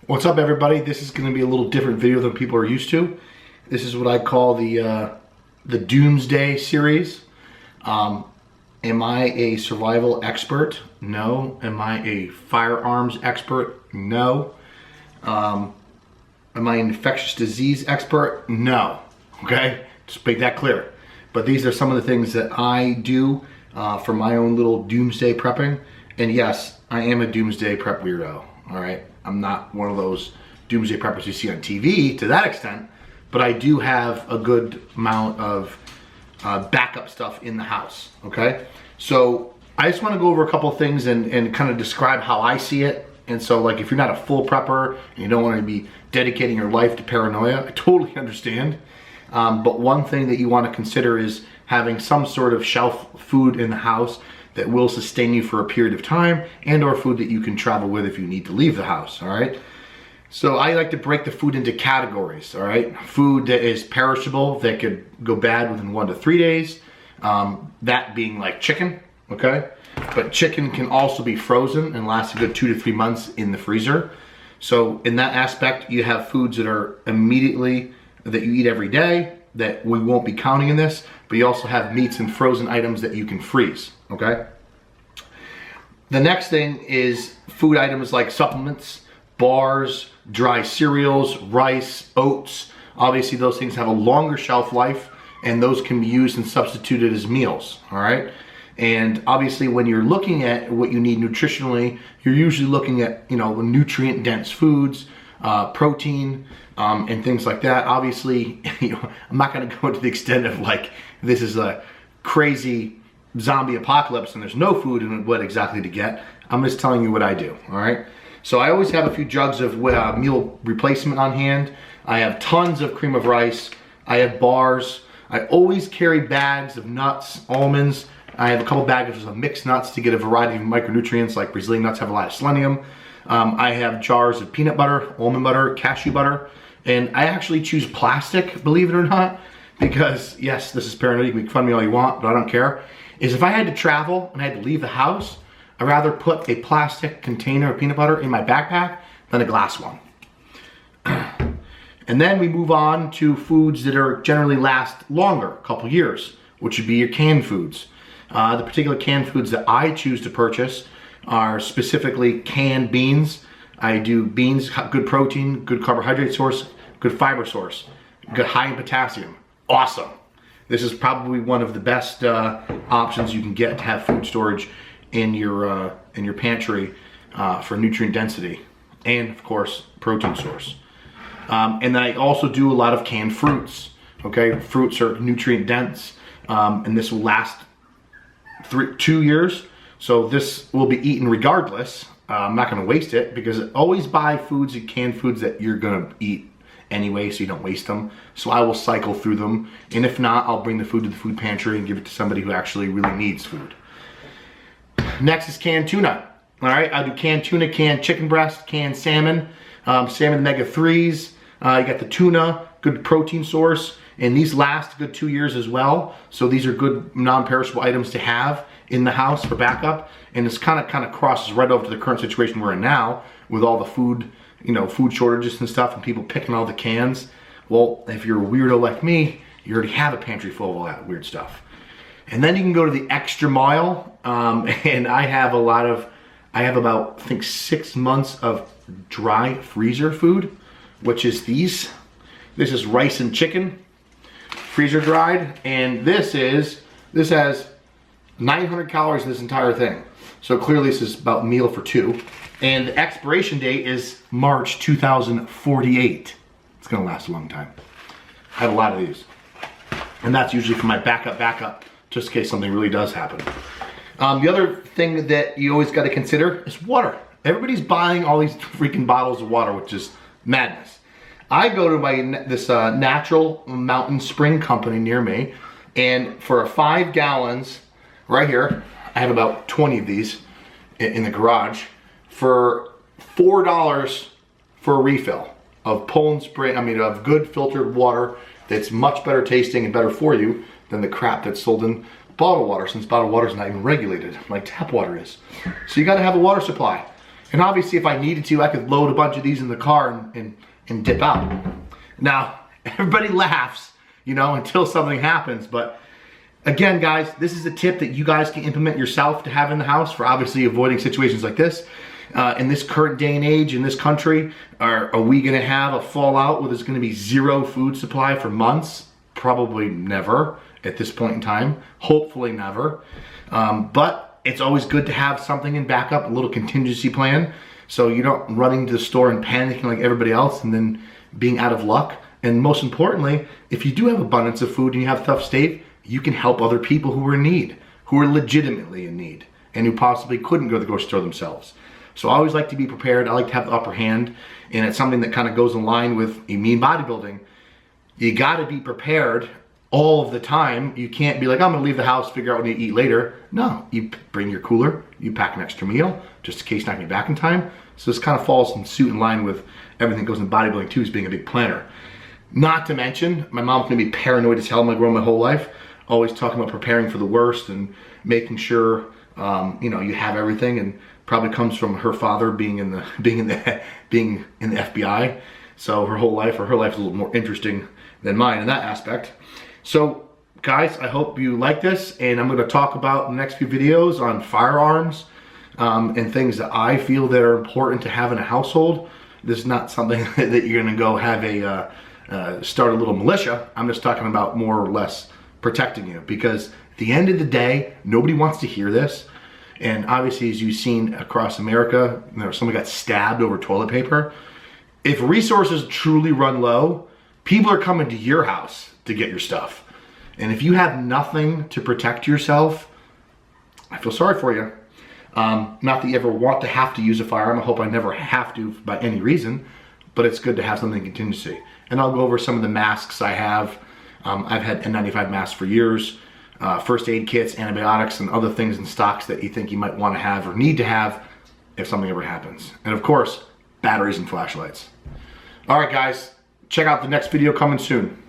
What's up, everybody? This is going to be a little different video than people are used to. This is what I call the Doomsday series. Am I a survival expert? No. Am I a firearms expert? No. Am I an infectious disease expert? No. Okay? Just make that clear. But these are some of the things that I do for my own little doomsday prepping. And yes, I am a doomsday prep weirdo. All right? I'm not one of those doomsday preppers you see on TV to that extent, but I do have a good amount of backup stuff in the house, okay? So I just wanna go over a couple of things and kind of describe how I see it. And so, like, if you're not a full prepper and you don't wanna be dedicating your life to paranoia, I totally understand. But one thing that you wanna consider is having some sort of shelf food in the house that will sustain you for a period of time, and or food that you can travel with if you need to leave the house, all right? So I like to break the food into categories, all right? Food that is perishable, that could go bad within 1 to 3 days, that being like chicken, okay? But chicken can also be frozen and last a good 2 to 3 months in the freezer. So in that aspect, you have foods that are immediately, that you eat every day, that we won't be counting in this, but you also have meats and frozen items that you can freeze, okay? The next thing is food items like supplements, bars, dry cereals, rice, oats. Obviously those things have a longer shelf life and those can be used and substituted as meals, all right? And obviously when you're looking at what you need nutritionally, you're usually looking at, you know, nutrient dense foods, protein, and things like that. Obviously, you know, I'm not gonna go to the extent of like, this is a crazy zombie apocalypse and there's no food and what exactly to get. I'm just telling you what I do, all right? So I always have a few jugs of meal replacement on hand. I have tons of cream of rice. I have bars. I always carry bags of nuts, almonds. I have a couple bags of mixed nuts to get a variety of micronutrients, like Brazilian nuts have a lot of selenium. I have jars of peanut butter, almond butter, cashew butter, and I actually choose plastic, believe it or not, because yes, this is paranoid, you can make fun of me all you want, but I don't care, is if I had to travel and I had to leave the house, I'd rather put a plastic container of peanut butter in my backpack than a glass one. And then we move on to foods that are generally last longer, a couple years, which would be your canned foods. The particular canned foods that I choose to purchase are specifically canned beans. I do beans, good protein, good carbohydrate source, good fiber source, good high in potassium. Awesome. This is probably one of the best options you can get to have food storage in your pantry for nutrient density and of course protein source. And then I also do a lot of canned fruits. Okay, fruits are nutrient dense, and this will last 2 years. So this will be eaten regardless. I'm not gonna waste it because always buy foods and canned foods that you're gonna eat anyway, so you don't waste them. So I will cycle through them. And if not, I'll bring the food to the food pantry and give it to somebody who actually really needs food. Next is canned tuna. All right, I do canned tuna, canned chicken breast, canned salmon, salmon omega-3s. You got the tuna, good protein source. And these last a good 2 years as well. So these are good non-perishable items to have in the house for backup. And this kind of crosses right over to the current situation we're in now with all the food, you know, food shortages and stuff and people picking all the cans. Well, if you're a weirdo like me, you already have a pantry full of all that weird stuff. And then you can go to the extra mile. And I have about, I think 6 months of dry freezer food, which is these. This is rice and chicken, freezer dried, and this has 900 calories in this entire thing. So clearly this is about a meal for two. And the expiration date is March 2048. It's gonna last a long time. I have a lot of these. And that's usually for my backup, just in case something really does happen. The other thing that you always gotta consider is water. Everybody's buying all these freaking bottles of water, which is madness. I go to this natural mountain spring company near me, and for 5 gallons, right here, I have about 20 of these in the garage, for $4 for a refill of Poland Spring, of good filtered water that's much better tasting and better for you than the crap that's sold in bottled water, since bottled water is not even regulated like tap water is. So you gotta have a water supply. And obviously if I needed to, I could load a bunch of these in the car and dip out. Now, everybody laughs, you know, until something happens. But again, guys, this is a tip that you guys can implement yourself to have in the house for obviously avoiding situations like this. In this current day and age, in this country, are we gonna have a fallout where there's gonna be zero food supply for months? Probably never at this point in time. Hopefully never. But it's always good to have something in backup, a little contingency plan, so you don't run into the store and panicking like everybody else and then being out of luck. And most importantly, if you do have abundance of food and you have tough state, you can help other people who are in need, who are legitimately in need, and who possibly couldn't go to the grocery store themselves. So I always like to be prepared. I like to have the upper hand, and it's something that kind of goes in line with a mean bodybuilding. You gotta be prepared all of the time. You can't be like, I'm gonna leave the house, figure out what to eat later. No, you bring your cooler, you pack an extra meal, just in case you're not gonna be back in time. So this kind of falls in suit in line with everything that goes in bodybuilding too, is being a big planner. Not to mention, my mom's gonna be paranoid as hell. I'm gonna grow my whole life, always talking about preparing for the worst and making sure you know, you have everything, and probably comes from her father being in the FBI. So her life is a little more interesting than mine in that aspect. So guys, I hope you like this, and I'm going to talk about in the next few videos on firearms and things that I feel that are important to have in a household. This is not something that you're going to go have a start a little militia. I'm just talking about more or less protecting you, because at the end of the day, nobody wants to hear this. And obviously, as you've seen across America, you know, somebody got stabbed over toilet paper. If resources truly run low, people are coming to your house to get your stuff. And if you have nothing to protect yourself, I feel sorry for you. Not that you ever want to have to use a firearm. I hope I never have to by any reason, but it's good to have something in contingency. And I'll go over some of the masks I have. I've had N95 masks for years. First aid kits, antibiotics, and other things in stocks that you think you might want to have or need to have if something ever happens. And of course, batteries and flashlights. All right, guys, check out the next video coming soon.